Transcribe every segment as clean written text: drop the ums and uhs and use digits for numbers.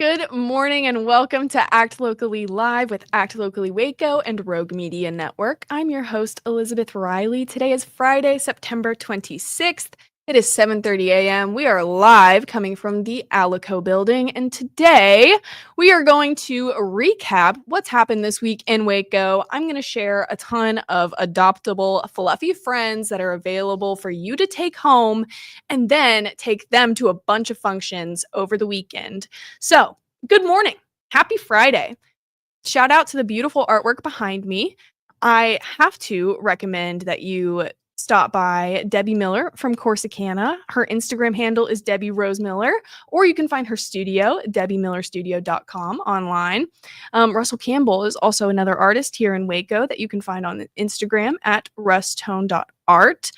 Good morning and welcome to Act Locally Live with Act Locally Waco and Rogue Media Network. I'm your host, Elizabeth Riley. Today is Friday, September 26th. It is 7:30 a.m. We are live coming from the Alico building, and today we are going to recap what's happened this week in Waco. I'm going to share a ton of adoptable, fluffy friends that are available for you to take home and then take them to a bunch of functions over the weekend. So, good morning. Happy Friday. Shout out to the beautiful artwork behind me. I have to recommend that you stop by Debbie Miller from Corsicana. Her Instagram handle is Debbie Rose Miller, or you can find her studio, debbiemillerstudio.com online. Russell Campbell is also another artist here in Waco that you can find on Instagram at rustone.art.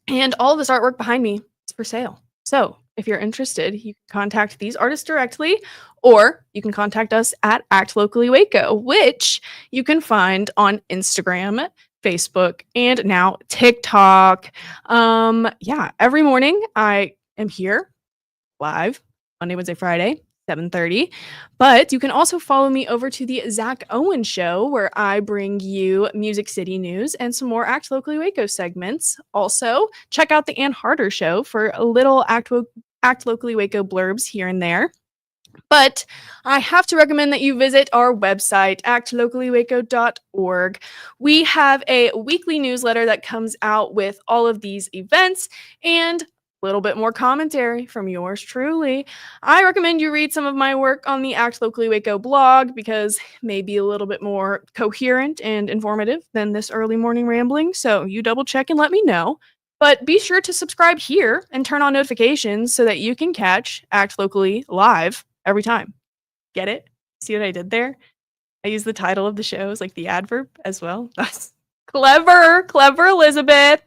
And all of this artwork behind me is for sale. So if you're interested, you can contact these artists directly, or you can contact us at Act Locally Waco, which you can find on Instagram, Facebook, and now TikTok. Every morning I am here live, Monday, Wednesday, Friday, 7:30. But you can also follow me over to the Zach Owen Show, where I bring you Music City news and some more Act Locally Waco segments. Also, check out the Ann Harder Show for a little Act Locally Waco blurbs here and there. But I have to recommend that you visit our website, actlocallywaco.org. We have a weekly newsletter that comes out with all of these events and a little bit more commentary from yours truly. I recommend you read some of my work on the Act Locally Waco blog because it may be a little bit more coherent and informative than this early morning rambling. So you double check and let me know. But be sure to subscribe here and turn on notifications so that you can catch Act Locally live every time. Get it? See what I did there? I use the title of the show as like the adverb as well. That's clever, Elizabeth.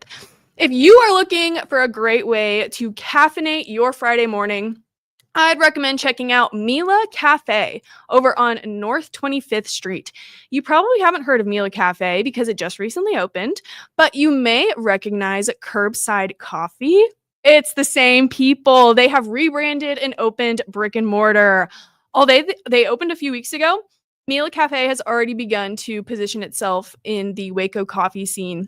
If you are looking for a great way to caffeinate your Friday morning, I'd recommend checking out Mila Cafe over on North 25th Street. You probably haven't heard of Mila Cafe because it just recently opened, but you may recognize Curbside Coffee. It's the same people. They have rebranded and opened brick and mortar. Although they opened a few weeks ago, Mila Cafe has already begun to position itself in the Waco coffee scene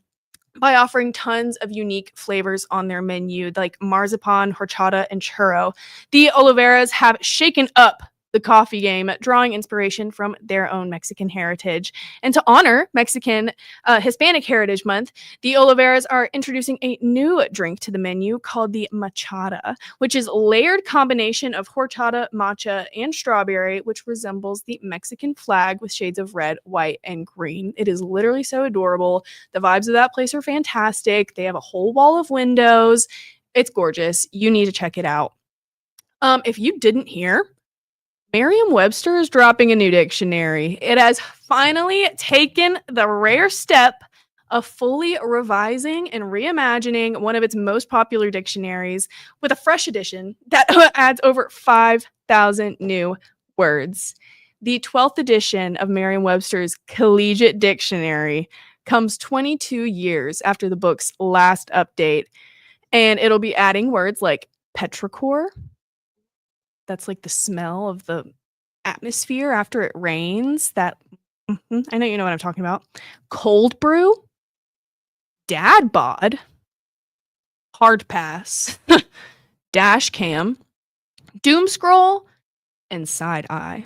by offering tons of unique flavors on their menu, like marzipan, horchata, and churro. The Oliveras have shaken up the coffee game, drawing inspiration from their own Mexican heritage. And to honor Hispanic Heritage Month, the Oliveras are introducing a new drink to the menu called the Machada, which is a layered combination of horchata, matcha, and strawberry, which resembles the Mexican flag with shades of red, white, and green. It is literally so adorable. The vibes of that place are fantastic. They have a whole wall of windows. It's gorgeous. You need to check it out. If you didn't hear, Merriam-Webster is dropping a new dictionary. It has finally taken the rare step of fully revising and reimagining one of its most popular dictionaries with a fresh edition that adds over 5,000 new words. The 12th edition of Merriam-Webster's Collegiate Dictionary comes 22 years after the book's last update, and it'll be adding words like petrichor. That's like the smell of the atmosphere after it rains. I know you know what I'm talking about. Cold brew, dad bod, hard pass, dash cam, doom scroll, and side eye.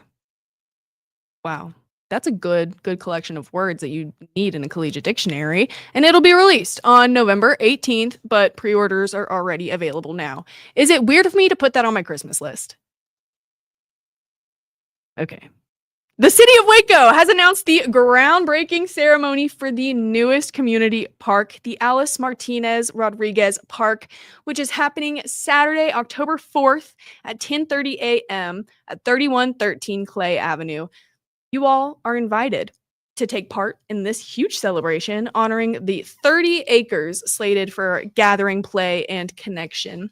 Wow. That's a good collection of words that you need in a collegiate dictionary, and it'll be released on November 18th, but pre-orders are already available now. Is it weird of me to put that on my Christmas list? Okay. The city of Waco has announced the groundbreaking ceremony for the newest community park, the Alice Martinez Rodriguez Park, which is happening Saturday, October 4th at 10:30 a.m. at 3113 Clay Avenue. You all are invited to take part in this huge celebration honoring the 30 acres slated for gathering, play, and connection.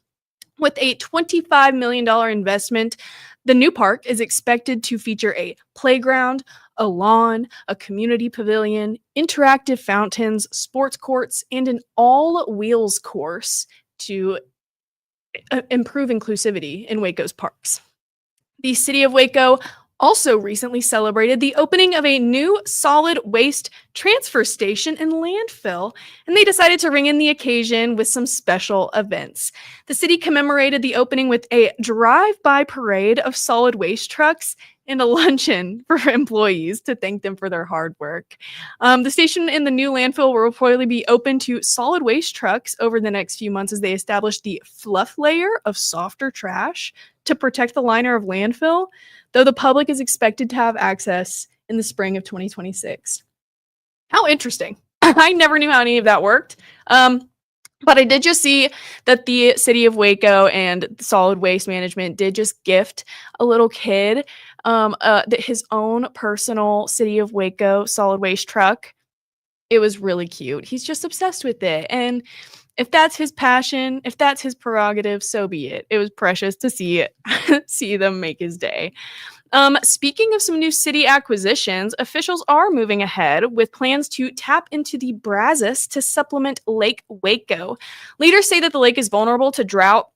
With a $25 million investment, the new park is expected to feature a playground, a lawn, a community pavilion, interactive fountains, sports courts, and an all-wheels course to improve inclusivity in Waco's parks. The city of Waco also recently celebrated the opening of a new solid waste transfer station and landfill, and they decided to ring in the occasion with some special events. The city commemorated the opening with a drive-by parade of solid waste trucks and a luncheon for employees to thank them for their hard work. The station and the new landfill will reportedly be open to solid waste trucks over the next few months as they establish the fluff layer of softer trash to protect the liner of landfill, though the public is expected to have access in the spring of 2026. How interesting. I never knew how any of that worked. But I did just see that the city of Waco and solid waste management did just gift a little kid his own personal city of Waco solid waste truck. It was really cute. He's just obsessed with it. And if that's his passion, if that's his prerogative, so be it. It was precious to see see them make his day. Speaking of some new city acquisitions, officials are moving ahead with plans to tap into the Brazos to supplement Lake Waco. Leaders say that the lake is vulnerable to drought,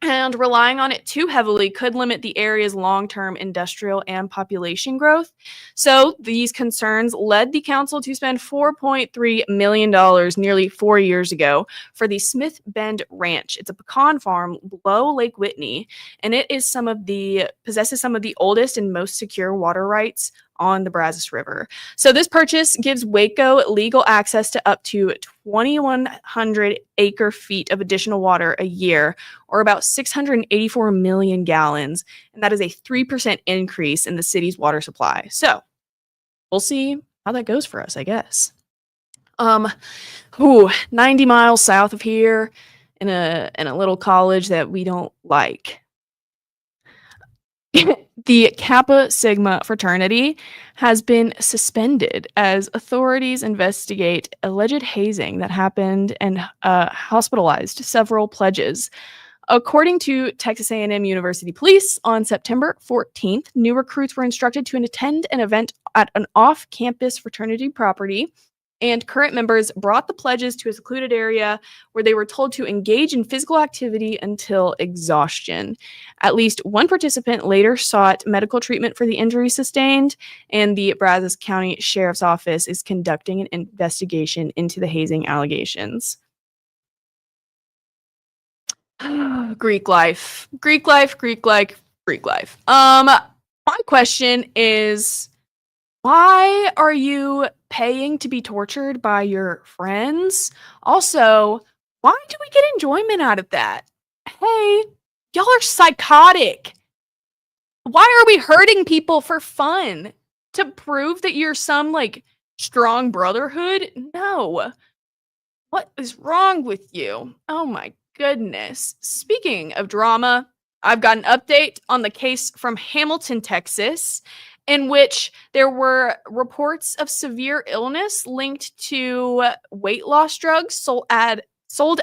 and relying on it too heavily could limit the area's long-term industrial and population growth. So these concerns led the council to spend $4.3 million nearly 4 years ago for the Smith Bend Ranch. It's a pecan farm below Lake Whitney, and it is possesses some of the oldest and most secure water rights on the Brazos River. So this purchase gives Waco legal access to up to 2,100 acre feet of additional water a year, or about 684 million gallons, and that is a 3% increase in the city's water supply. So we'll see how that goes for us, I guess. 90 miles south of here, in a little college that we don't like. The Kappa Sigma fraternity has been suspended as authorities investigate alleged hazing that happened and hospitalized several pledges. According to Texas A&M University Police, on September 14th, new recruits were instructed to attend an event at an off-campus fraternity property, and current members brought the pledges to a secluded area where they were told to engage in physical activity until exhaustion. At least one participant later sought medical treatment for the injuries sustained, and the Brazos County Sheriff's Office is conducting an investigation into the hazing allegations. Greek life. Greek life, Greek life, Greek life. My question is, why are you paying to be tortured by your friends? Also, why do we get enjoyment out of that? Hey, y'all are psychotic. Why are we hurting people for fun? To prove that you're some strong brotherhood? No. What is wrong with you? Oh my goodness. Speaking of drama, I've got an update on the case from Hamilton, Texas, in which there were reports of severe illness linked to weight loss drugs sold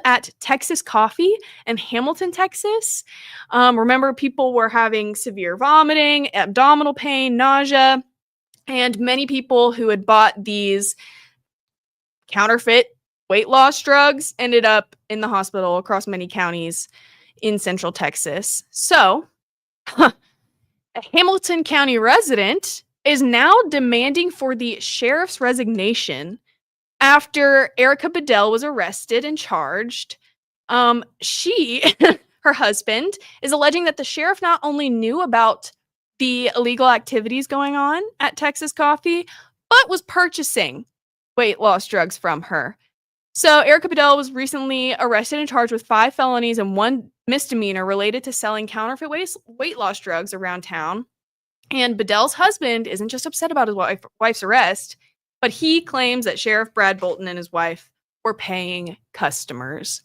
at Texas Coffee in Hamilton, Texas. Remember, people were having severe vomiting, abdominal pain, nausea, and many people who had bought these counterfeit weight loss drugs ended up in the hospital across many counties in central Texas. So, a Hamilton County resident is now demanding for the sheriff's resignation after Erica Bedell was arrested and charged. Her husband, is alleging that the sheriff not only knew about the illegal activities going on at Texas Coffee, but was purchasing weight loss drugs from her. So Erica Bedell was recently arrested and charged with 5 felonies and 1 misdemeanor related to selling counterfeit weight loss drugs around town. And Bedell's husband isn't just upset about his wife's arrest, but he claims that Sheriff Brad Bolton and his wife were paying customers.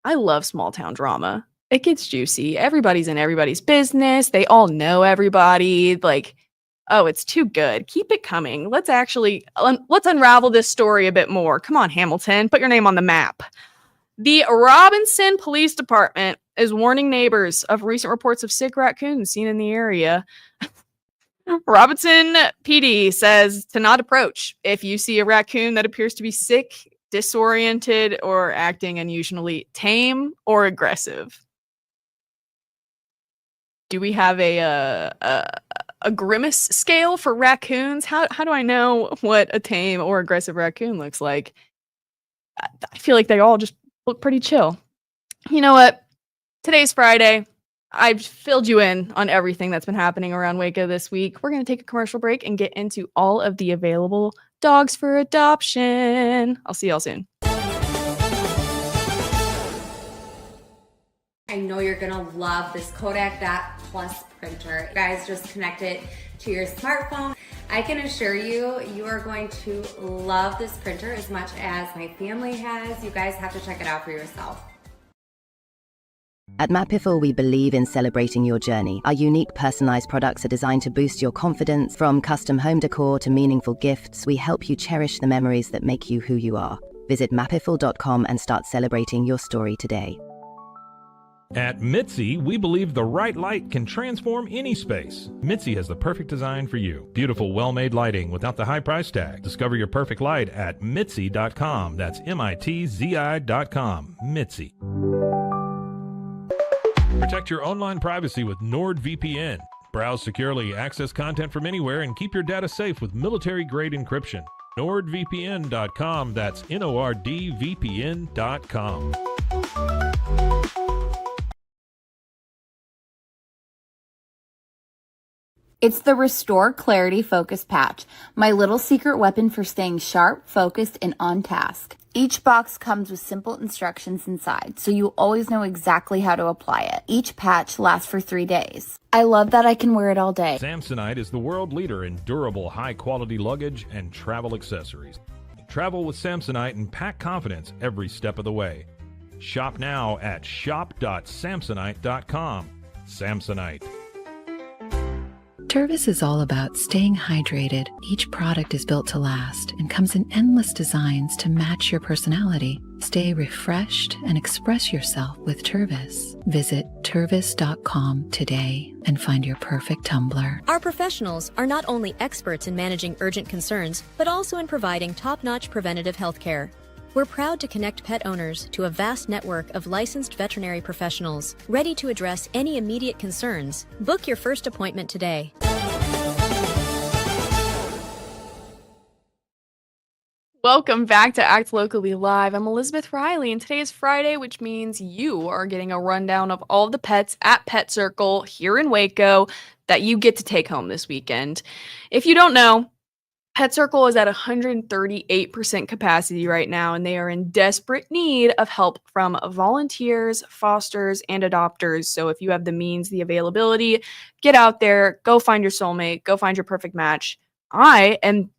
I love small town drama. It gets juicy. Everybody's in everybody's business. They all know everybody. Oh, it's too good. Keep it coming. Let's unravel this story a bit more. Come on, Hamilton, put your name on the map. The Robinson Police Department is warning neighbors of recent reports of sick raccoons seen in the area. Robinson PD says to not approach if you see a raccoon that appears to be sick, disoriented, or acting unusually tame or aggressive. Do we have a grimace scale for raccoons? How do I know what a tame or aggressive raccoon looks like? I feel like they all just look pretty chill. You know what? Today's Friday. I've filled you in on everything that's been happening around Waco this week. We're going to take a commercial break and get into all of the available dogs for adoption. I'll see y'all soon. I know you're gonna love this Kodak Dot Plus printer. You guys, just connect it to your smartphone. I can assure you, you are going to love this printer as much as my family has. You guys have to check it out for yourself. At Mapiful, we believe in celebrating your journey. Our unique personalized products are designed to boost your confidence. From custom home decor to meaningful gifts, we help you cherish the memories that make you who you are. Visit mapiful.com and start celebrating your story today. At Mitzi, we believe the right light can transform any space. Mitzi has the perfect design for you. Beautiful, well-made lighting without the high price tag. Discover your perfect light at Mitzi.com. That's MITZI.com. Mitzi. Protect your online privacy with NordVPN. Browse securely, access content from anywhere, and keep your data safe with military-grade encryption. NordVPN.com. That's NORDVPN.com. It's the Restore Clarity Focus Patch, my little secret weapon for staying sharp, focused, and on task. Each box comes with simple instructions inside, so you always know exactly how to apply it. Each patch lasts for 3 days. I love that I can wear it all day. Samsonite is the world leader in durable, high-quality luggage and travel accessories. Travel with Samsonite and pack confidence every step of the way. Shop now at shop.samsonite.com. Samsonite. Tervis is all about staying hydrated. Each product is built to last and comes in endless designs to match your personality. Stay refreshed and express yourself with Tervis. Visit tervis.com today and find your perfect tumbler. Our professionals are not only experts in managing urgent concerns, but also in providing top-notch preventative health care. We're proud to connect pet owners to a vast network of licensed veterinary professionals, ready to address any immediate concerns. Book your first appointment today. Welcome back to Act Locally Live. I'm Elizabeth Riley, and today is Friday, which means you are getting a rundown of all the pets at Pet Circle here in Waco that you get to take home this weekend. If you don't know, Pet Circle is at 138% capacity right now, and they are in desperate need of help from volunteers, fosters, and adopters. So if you have the means, the availability, get out there, go find your soulmate, go find your perfect match. I am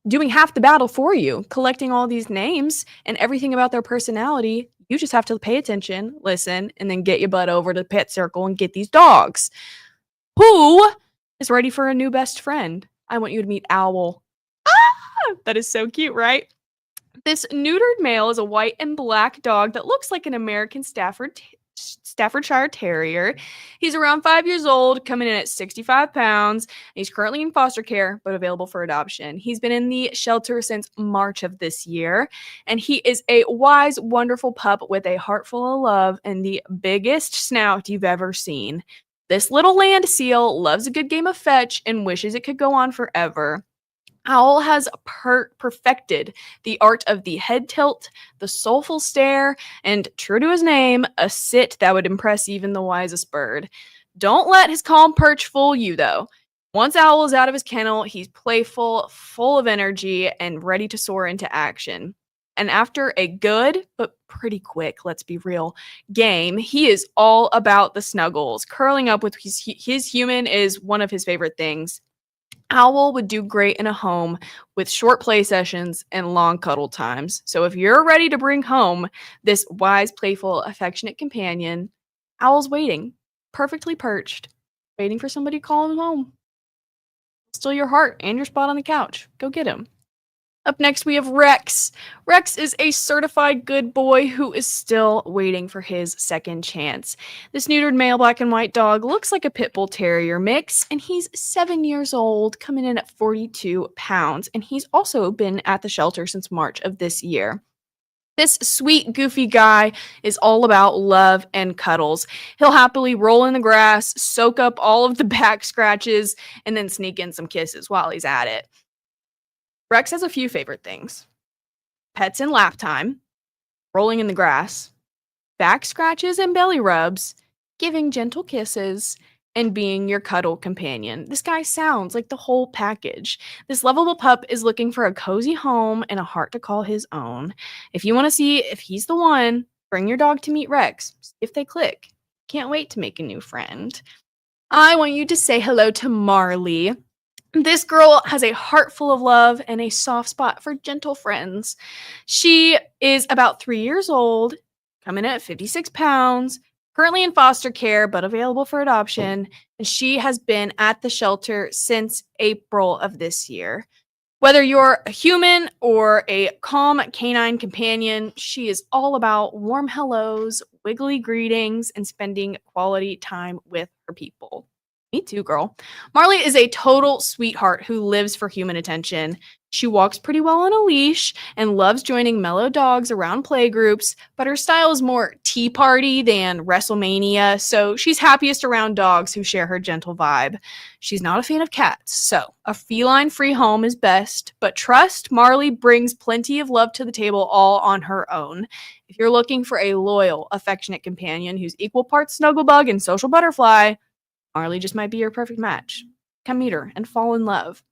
doing half the battle for you, collecting all these names and everything about their personality. You just have to pay attention, listen, and then get your butt over to Pet Circle and get these dogs. Who is ready for a new best friend? I want you to meet Owl. Ah, that is so cute, right? This neutered male is a white and black dog that looks like an American Staffordshire Terrier. He's around 5 years old, coming in at 65 pounds. He's currently in foster care, but available for adoption. He's been in the shelter since March of this year, and he is a wise, wonderful pup with a heart full of love and the biggest snout you've ever seen. This little land seal loves a good game of fetch and wishes it could go on forever. Owl has perfected the art of the head tilt, the soulful stare, and, true to his name, a sit that would impress even the wisest bird. Don't let his calm perch fool you, though. Once Owl is out of his kennel, he's playful, full of energy, and ready to soar into action. And after a good, but pretty quick, let's be real, game, he is all about the snuggles. Curling up with his human is one of his favorite things. Owl would do great in a home with short play sessions and long cuddle times. So if you're ready to bring home this wise, playful, affectionate companion, Owl's waiting, perfectly perched, waiting for somebody to call him home. Steal your heart and your spot on the couch. Go get him. Up next, we have Rex. Rex is a certified good boy who is still waiting for his second chance. This neutered male black and white dog looks like a pit bull terrier mix, and he's 7 years old, coming in at 42 pounds, and he's also been at the shelter since March of this year. This sweet, goofy guy is all about love and cuddles. He'll happily roll in the grass, soak up all of the back scratches, and then sneak in some kisses while he's at it. Rex has a few favorite things: pets and lap time, rolling in the grass, back scratches and belly rubs, giving gentle kisses, and being your cuddle companion. This guy sounds like the whole package. This lovable pup is looking for a cozy home and a heart to call his own. If you want to see if he's the one, bring your dog to meet Rex. See if they click. Can't wait to make a new friend. I want you to say hello to Marley. This girl has a heart full of love and a soft spot for gentle friends. She is about 3 years old, coming in at 56 pounds, currently in foster care, but available for adoption. And she has been at the shelter since April of this year. Whether you're a human or a calm canine companion, she is all about warm hellos, wiggly greetings, and spending quality time with her people. Me too, girl. Marley is a total sweetheart who lives for human attention. She walks pretty well on a leash and loves joining mellow dogs around playgroups, but her style is more tea party than WrestleMania, so she's happiest around dogs who share her gentle vibe. She's not a fan of cats, so a feline-free home is best, but trust, Marley brings plenty of love to the table all on her own. If you're looking for a loyal, affectionate companion who's equal parts snugglebug and social butterfly, Marley just might be your perfect match. Come meet her and fall in love.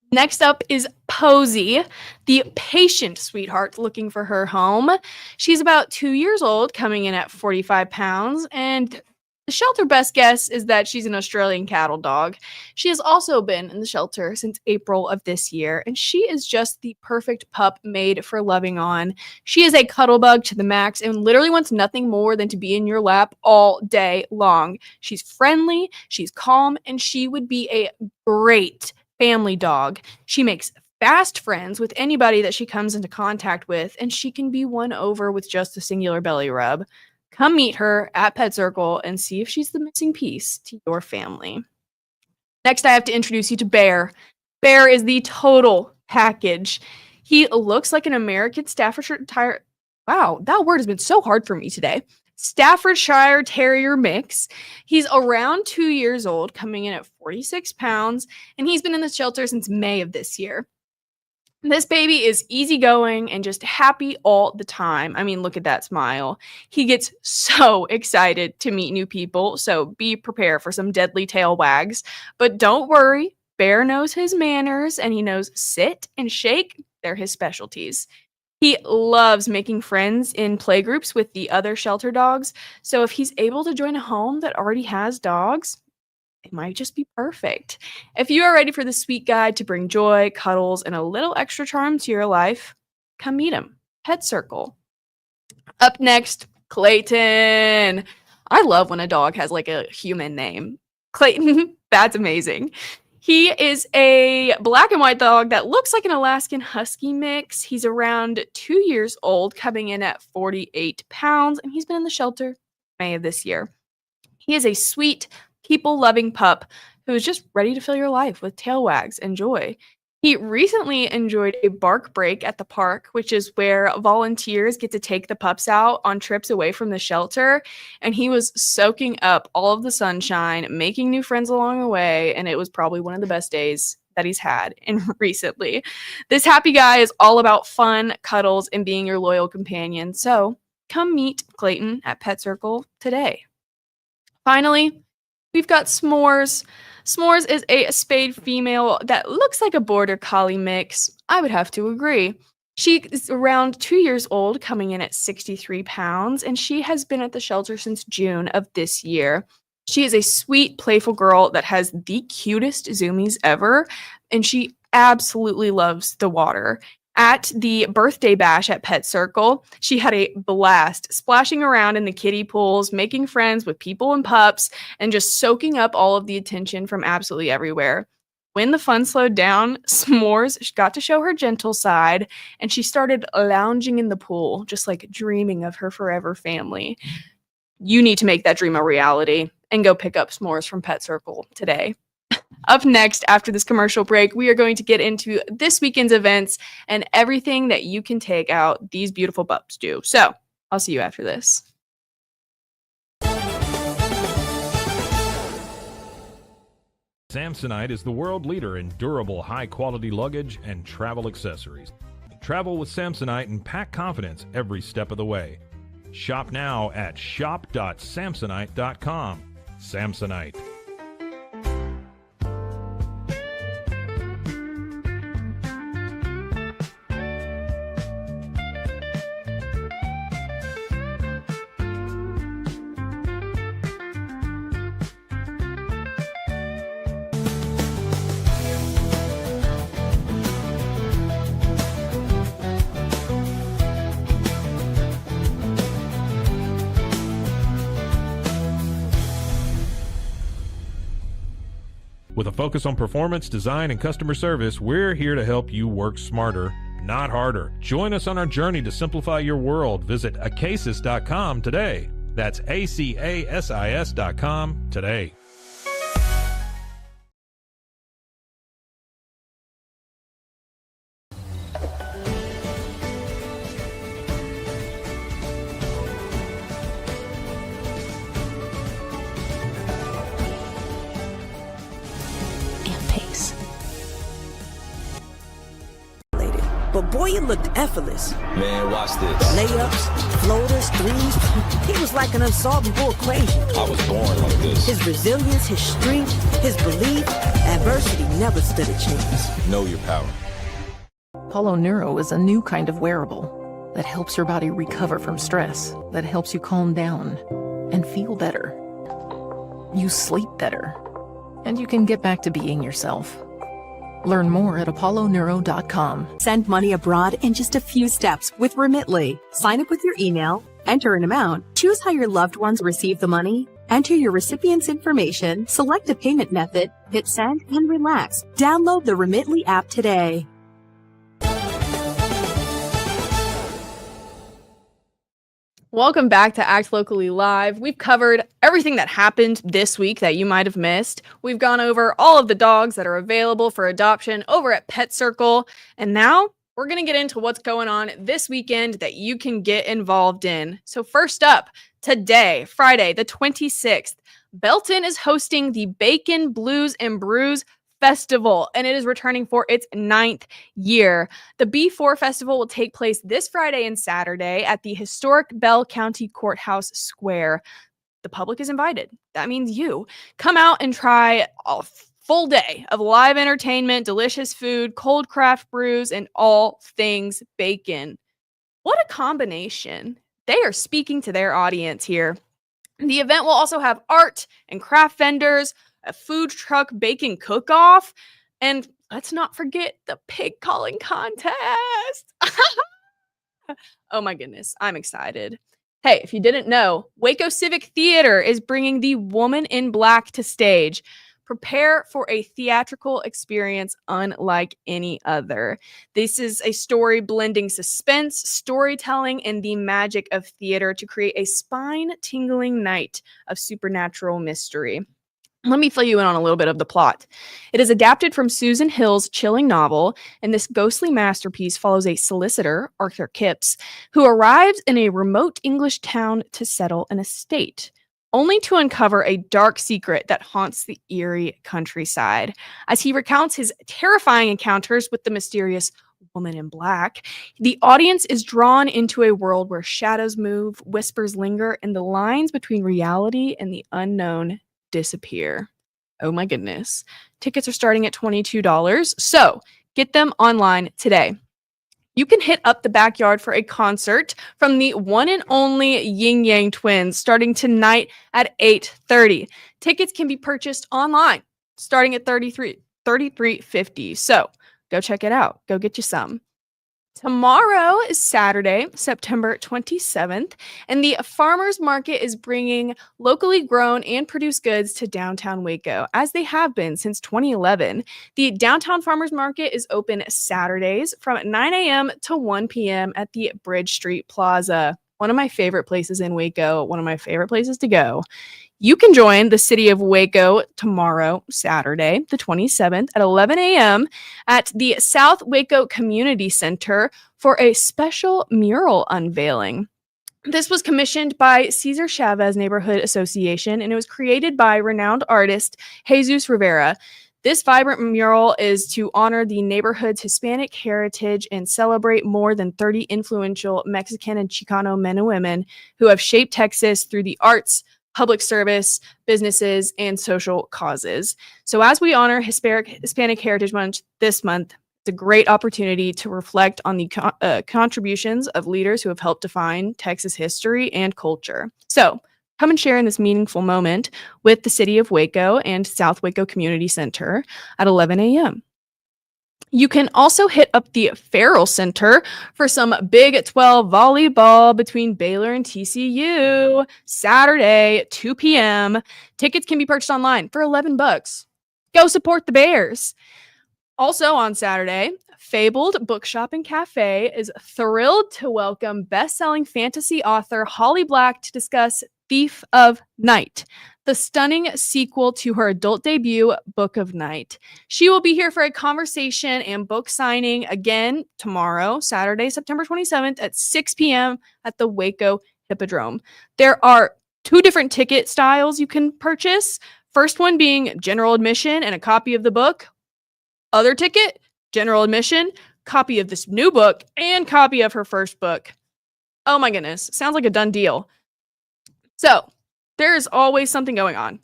Next up is Posey, the patient sweetheart looking for her home. She's about 2 years old, coming in at 45 pounds, and the shelter best guess is that she's an Australian cattle dog. She has also been in the shelter since April of this year, and she is just the perfect pup made for loving on. She is a cuddle bug to the max and literally wants nothing more than to be in your lap all day long. She's friendly, she's calm, and she would be a great family dog. She makes fast friends with anybody that she comes into contact with, and she can be won over with just a singular belly rub. Come meet her at Pet Circle and see if she's the missing piece to your family. Next, I have to introduce you to Bear. Bear is the total package. He looks like an American Staffordshire. Wow, that word has been so hard for me today. Staffordshire Terrier mix. He's around 2 years old, coming in at 46 pounds, and he's been in the shelter since May of this year. This baby is easygoing and just happy all the time. I mean, look at that smile. He gets so excited to meet new people, so be prepared for some deadly tail wags. But don't worry, Bear knows his manners and he knows sit and shake. They're his specialties. He loves making friends in playgroups with the other shelter dogs, so if he's able to join a home that already has dogs, it might just be perfect. If you are ready for the sweet guide to bring joy, cuddles, and a little extra charm to your life, come meet him. Pet Circle. Up next, Clayton. I love when a dog has like a human name. Clayton, that's amazing. He is a black and white dog that looks like an Alaskan Husky mix. He's around 2 years old, coming in at 48 pounds, and he's been in the shelter May of this year. He is a sweet, people-loving pup who is just ready to fill your life with tail wags and joy. He recently enjoyed a bark break at the park, which is where volunteers get to take the pups out on trips away from the shelter, and he was soaking up all of the sunshine, making new friends along the way, and it was probably one of the best days that he's had recently. This happy guy is all about fun, cuddles, and being your loyal companion, so come meet Clayton at Pet Circle today. Finally, we've got S'mores. S'mores is a spayed female that looks like a border collie mix. I would have to agree. She is around 2 years old, coming in at 63 pounds, and she has been at the shelter since June of this year. She is a sweet, playful girl that has the cutest zoomies ever, and she absolutely loves the water. At the birthday bash at Pet Circle, she had a blast splashing around in the kiddie pools, making friends with people and pups, and just soaking up all of the attention from absolutely everywhere. When the fun slowed down, S'mores got to show her gentle side, and she started lounging in the pool, just like dreaming of her forever family. You need to make that dream a reality and go pick up S'mores from Pet Circle today. Up next, after this commercial break, we are going to get into this weekend's events and everything that you can take out these beautiful pups do. So I'll see you after this. Samsonite is the world leader in durable, high-quality luggage and travel accessories. Travel with Samsonite and pack confidence every step of the way. Shop now at shop.samsonite.com. Samsonite. With a focus on performance, design, and customer service, we're here to help you work smarter, not harder. Join us on our journey to simplify your world. Visit acasis.com today. That's ACASIS.com today. But boy, it looked effortless. Man, watch this. Layups, floaters, threes. He was like an unsolvable equation. I was born like this. His resilience, his strength, his belief, adversity never stood a chance. Know your power. Apollo Neuro is a new kind of wearable that helps your body recover from stress, that helps you calm down and feel better. You sleep better, and you can get back to being yourself. Learn more at apolloneuro.com. Send money abroad in just a few steps with Remitly. Sign up with your email, enter an amount, choose how your loved ones receive the money, enter your recipient's information, select a payment method, hit send, and relax. Download the Remitly app today. Welcome back to Act Locally Live. We've covered everything that happened this week that you might have missed. We've gone over all of the dogs that are available for adoption over at Pet Circle. And now we're going to get into what's going on this weekend that you can get involved in. So first up, today, Friday, the 26th, Belton is hosting the Bacon Blues and Brews Festival, and it is returning for its 9th year. The B4 Festival will take place this Friday and Saturday at the historic Bell County Courthouse Square. The public is invited. That means you. Come out and try a full day of live entertainment, delicious food, cold craft brews, and all things bacon. What a combination. They are speaking to their audience here. The event will also have art and craft vendors, a food truck bacon cook-off, and let's not forget the pig calling contest. Oh my goodness, I'm excited. Hey, if you didn't know, Waco Civic Theater is bringing The Woman in Black to stage. Prepare for a theatrical experience unlike any other. This is a story blending suspense, storytelling, and the magic of theater to create a spine-tingling night of supernatural mystery. Let me fill you in on a little bit of the plot. It is adapted from Susan Hill's chilling novel, and this ghostly masterpiece follows a solicitor, Arthur Kipps, who arrives in a remote English town to settle an estate, only to uncover a dark secret that haunts the eerie countryside. As he recounts his terrifying encounters with the mysterious Woman in Black, the audience is drawn into a world where shadows move, whispers linger, and the lines between reality and the unknown disappear. Oh my goodness. Tickets are starting at $22, so get them online today. You can hit up the backyard for a concert from the one and only Yin Yang Twins starting tonight at 8:30. Tickets can be purchased online starting at $33.50. So go check it out. Go get you some. Tomorrow is Saturday, September 27th, and the Farmers Market is bringing locally grown and produced goods to downtown Waco, as they have been since 2011. The Downtown Farmers Market is open Saturdays from 9 a.m. to 1 p.m. at the Bridge Street Plaza. One of my favorite places in Waco, one of my favorite places to go. You can join the City of Waco tomorrow, Saturday, the 27th at 11 a.m. at the South Waco Community Center for a special mural unveiling. This was commissioned by Cesar Chavez Neighborhood Association, and it was created by renowned artist Jesus Rivera. This vibrant mural is to honor the neighborhood's Hispanic heritage and celebrate more than 30 influential Mexican and Chicano men and women who have shaped Texas through the arts, public service, businesses, and social causes. So as we honor Hispanic Heritage Month this month, it's a great opportunity to reflect on the contributions of leaders who have helped define Texas history and culture. So come and share in this meaningful moment with the City of Waco and South Waco Community Center at 11 a.m. You can also hit up the Farrell Center for some Big 12 volleyball between Baylor and TCU Saturday, 2 p.m. Tickets can be purchased online for $11. Go support the Bears. Also on Saturday, Fabled Bookshop and Cafe is thrilled to welcome best-selling fantasy author Holly Black to discuss Thief of Night, the stunning sequel to her adult debut, Book of Night. She will be here for a conversation and book signing again tomorrow, Saturday, September 27th at 6 p.m. at the Waco Hippodrome. There are 2 different ticket styles you can purchase. First one being general admission and a copy of the book. Other ticket, general admission, copy of this new book, and copy of her first book. Oh my goodness, sounds like a done deal. So, there is always something going on.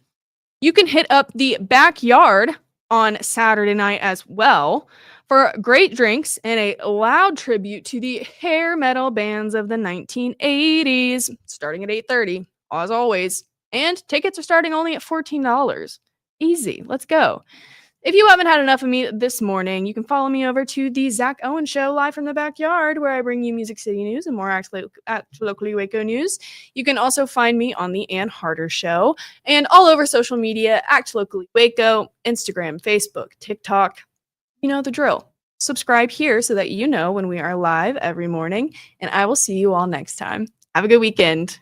You can hit up the Backyard on Saturday night as well for great drinks and a loud tribute to the hair metal bands of the 1980s, starting at 8:30, as always. And tickets are starting only at $14. Easy, let's go. If you haven't had enough of me this morning, you can follow me over to the Zach Owen Show live from the backyard, where I bring you Music City news and more Locally Waco news. You can also find me on the Ann Harder Show and all over social media, Act Locally Waco, Instagram, Facebook, TikTok. You know the drill. Subscribe here so that you know when we are live every morning, and I will see you all next time. Have a good weekend.